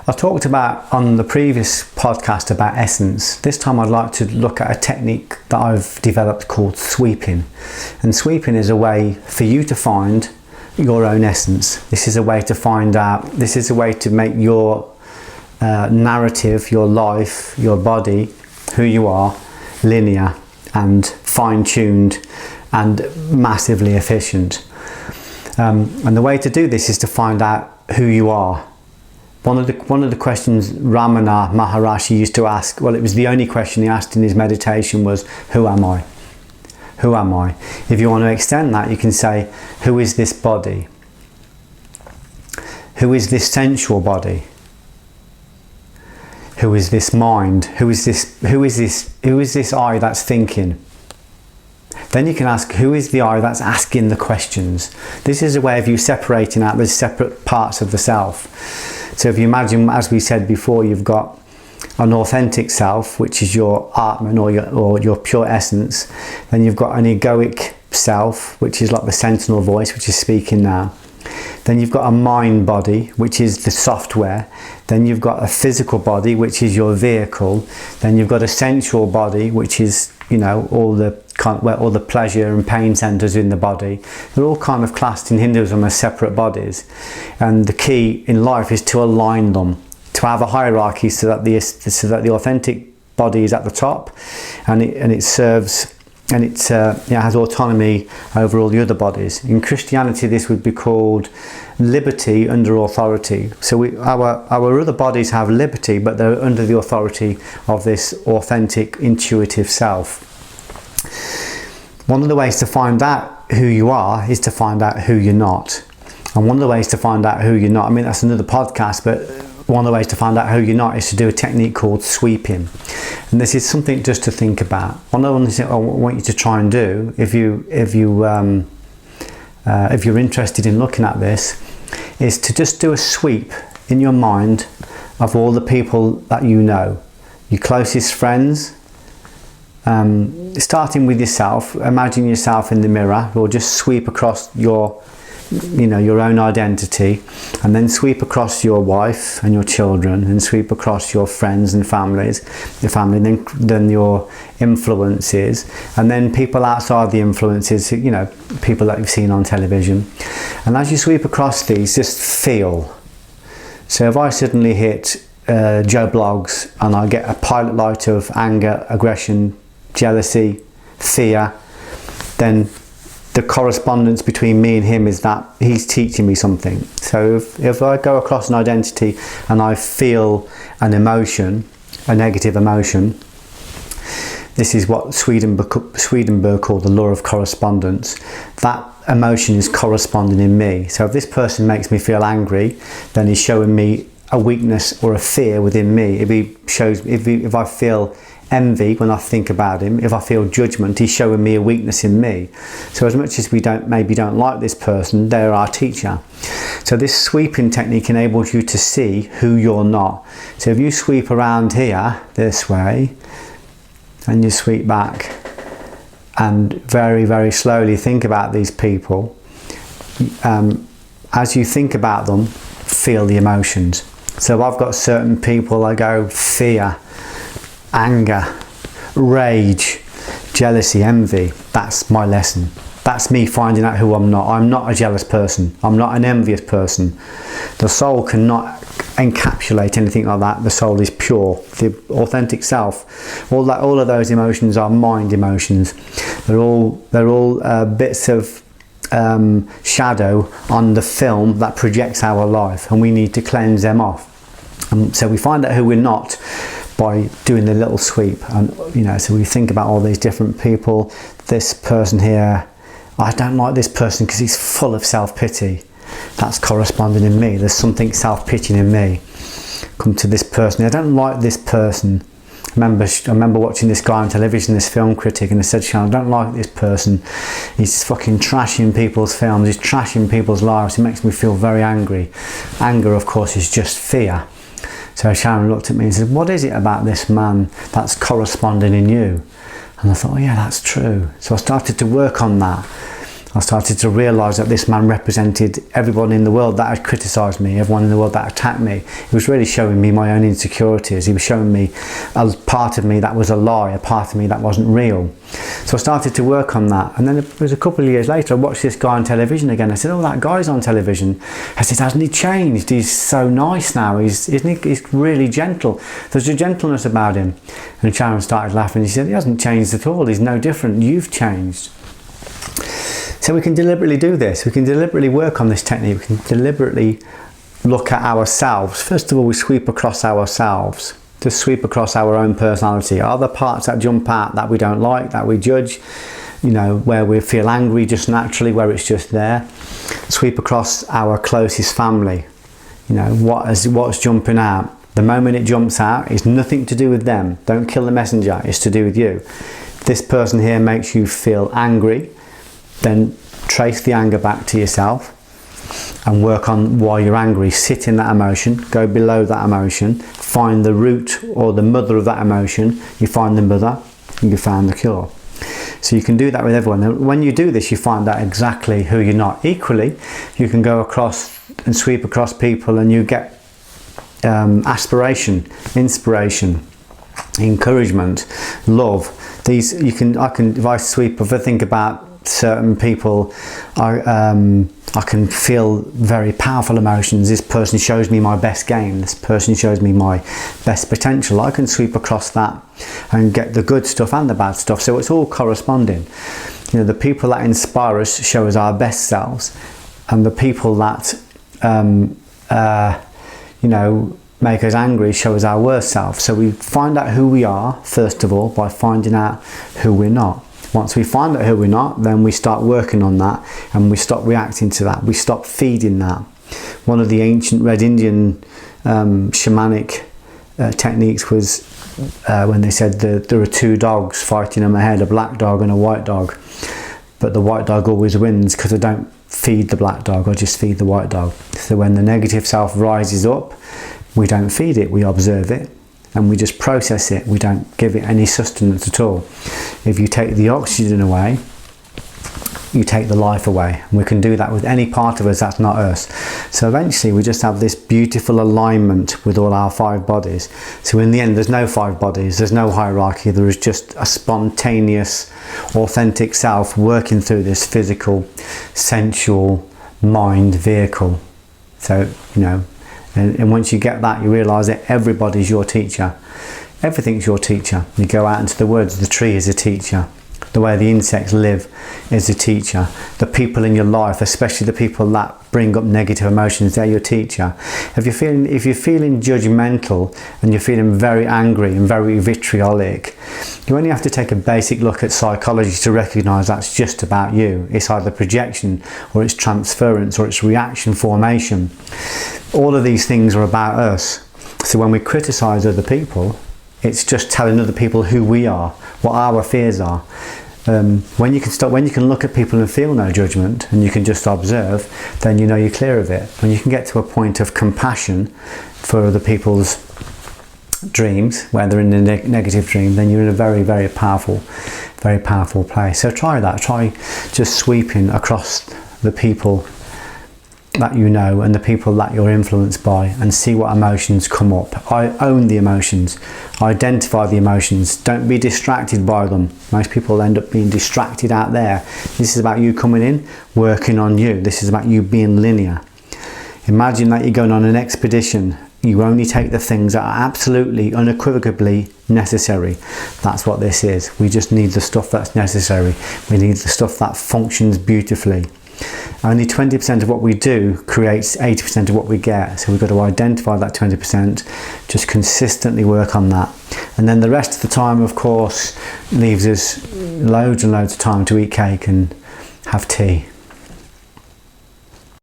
I talked about on the previous podcast about essence. This time I'd like to look at a technique that I've developed called sweeping. And sweeping is a way for you to find your own essence. This is a way to find out, this is a way to make your narrative, your life, your body, who you are, linear and fine-tuned and massively efficient. And the way to do this is to find out who you are. One of the questions Ramana Maharishi used to ask, well, it was the only question he asked in his meditation, was, who am I? Who am I? If you want to extend that, you can say, who is this body? Who is this sensual body? Who is this mind? Who is this I that's thinking? Then you can ask, who is the I that's asking the questions? This is a way of you separating out the separate parts of the self. So if you imagine, as we said before, you've got an authentic self, which is your Atman or your pure essence. Then you've got an egoic self, which is like the sentinel voice, which is speaking now. Then you've got a mind body, which is the software. Then you've got a physical body, which is your vehicle. Then you've got a sensual body, which is, you know, all the pleasure and pain centers in the body. They're all kind of classed in Hinduism as separate bodies. And the key in life is to align them, to have a hierarchy so that the authentic body is at the top, and it serves. And it has autonomy over all the other bodies. In Christianity, this would be called liberty under authority. So our other bodies have liberty, but they're under the authority of this authentic, intuitive self. One of the ways to find out who you are is to find out who you're not. And one of the ways to find out who you're not, I mean, that's another podcast, but one of the ways to find out who you're not is to do a technique called sweeping. And this is something just to think about. One of the things I want you to try and do, if you're interested in looking at this, is to just do a sweep in your mind of all the people that you know, your closest friends, starting with yourself. Imagine yourself in the mirror, or just sweep across your own identity, and then sweep across your wife and your children, and sweep across your friends and your family, then your influences, and then people outside the influences, you know, people that you've seen on television. And as you sweep across these, just feel. So if I suddenly hit Joe Bloggs and I get a pilot light of anger, aggression, jealousy, fear, then the correspondence between me and him is that he's teaching me something. So if I go across an identity and I feel an emotion, a negative emotion, this is what Swedenborg called the law of correspondence. That emotion is corresponding in me. So if this person makes me feel angry, then he's showing me a weakness or a fear within me. If I feel envy when I think about him, if I feel judgment, he's showing me a weakness in me. So as much as we don't like this person, they're our teacher. So this sweeping technique enables you to see who you're not. So if you sweep around here this way, and you sweep back, and very, very slowly think about these people, as you think about them, feel the emotions. So if I've got certain people, I go fear, anger, rage, jealousy, envy. That's my lesson. That's me finding out who I'm not. I'm not a jealous person. I'm not an envious person. The soul cannot encapsulate anything like that. The soul is pure. The authentic self. All of those emotions are mind emotions. They're all bits of shadow on the film that projects our life, and we need to cleanse them off. So we find out who we're not by doing the little sweep. And so we think about all these different people. This person here, I don't like this person because he's full of self-pity. That's corresponding in me. There's something self-pitying in me. Come to this person, I don't like this person. I remember watching this guy on television, this film critic, and I said, I don't like this person. He's fucking trashing people's films, he's trashing people's lives. It makes me feel very angry. Anger, of course, is just fear. So Sharon looked at me and said, what is it about this man that's corresponding in you? And I thought, oh yeah, that's true. So I started to work on that. I started to realise that this man represented everyone in the world that had criticised me, everyone in the world that attacked me. He was really showing me my own insecurities. He was showing me a part of me that was a lie, a part of me that wasn't real. So I started to work on that. And then it was a couple of years later, I watched this guy on television again. I said, oh, that guy's on television. I said, hasn't he changed? He's so nice now. He's really gentle. There's a gentleness about him. And Sharon started laughing. He said, he hasn't changed at all. He's no different. You've changed. So we can deliberately do this. We can deliberately work on this technique. We can deliberately look at ourselves. First of all, we sweep across ourselves. Just sweep across our own personality. Are there parts that jump out that we don't like, that we judge? You know, where we feel angry just naturally, where it's just there. Sweep across our closest family. You know, what's jumping out. The moment it jumps out, it's nothing to do with them. Don't kill the messenger. It's to do with you. This person here makes you feel angry. Then trace the anger back to yourself and work on why you're angry. Sit in that emotion, go below that emotion, find the root or the mother of that emotion. You find the mother, you found the cure. So you can do that with everyone. And when you do this, you find out exactly who you're not. Equally, you can go across and sweep across people and you get aspiration, inspiration, encouragement, love. If I sweep, if I think about certain people, I can feel very powerful emotions. This person shows me my best game. This person shows me my best potential. I can sweep across that and get the good stuff and the bad stuff. So it's all corresponding. You know, the people that inspire us show us our best selves, and the people that you know, make us angry show us our worst self. So we find out who we are first of all by finding out who we're not. Once we find out who we're not, then we start working on that and we stop reacting to that. We stop feeding that. One of the ancient Red Indian shamanic techniques was when they said that there are two dogs fighting in my head, a black dog and a white dog. But the white dog always wins because I don't feed the black dog, I just feed the white dog. So when the negative self rises up, we don't feed it, we observe it. And we just process it. We don't give it any sustenance at all. If you take the oxygen away, you take the life away. And we can do that with any part of us that's not us. So eventually we just have this beautiful alignment with all our 5 bodies. So in the end, there's no 5 bodies, there's no hierarchy, there is just a spontaneous, authentic self working through this physical, sensual mind vehicle. So, you know, and once you get that, you realise that everybody's your teacher. Everything's your teacher. You go out into the woods, the tree is a teacher. The way the insects live is a teacher. The people in your life, especially the people that bring up negative emotions, they're your teacher. If you're feeling judgmental and you're feeling very angry and very vitriolic, you only have to take a basic look at psychology to recognise that's just about you. It's either projection or it's transference or it's reaction formation. All of these things are about us. So when we criticise other people, it's just telling other people who we are, what our fears are. When you can look at people and feel no judgment, and you can just observe, then you know you're clear of it. When you can get to a point of compassion for other people's dreams, where they're in a negative dream, then you're in a very, very powerful place. So try that. Try just sweeping across the people that you know and the people that you're influenced by, and see what emotions come up. I own the emotions. Identify the emotions. Don't be distracted by them. Most people end up being distracted out there. This is about you coming in, working on you. This is about you being linear. Imagine that you're going on an expedition. You only take the things that are absolutely, unequivocally necessary. That's what this is. We just need the stuff that's necessary. We need the stuff that functions beautifully. Only 20% of what we do creates 80% of what we get. So we've got to identify that 20%, just consistently work on that. And then the rest of the time, of course, leaves us loads and loads of time to eat cake and have tea.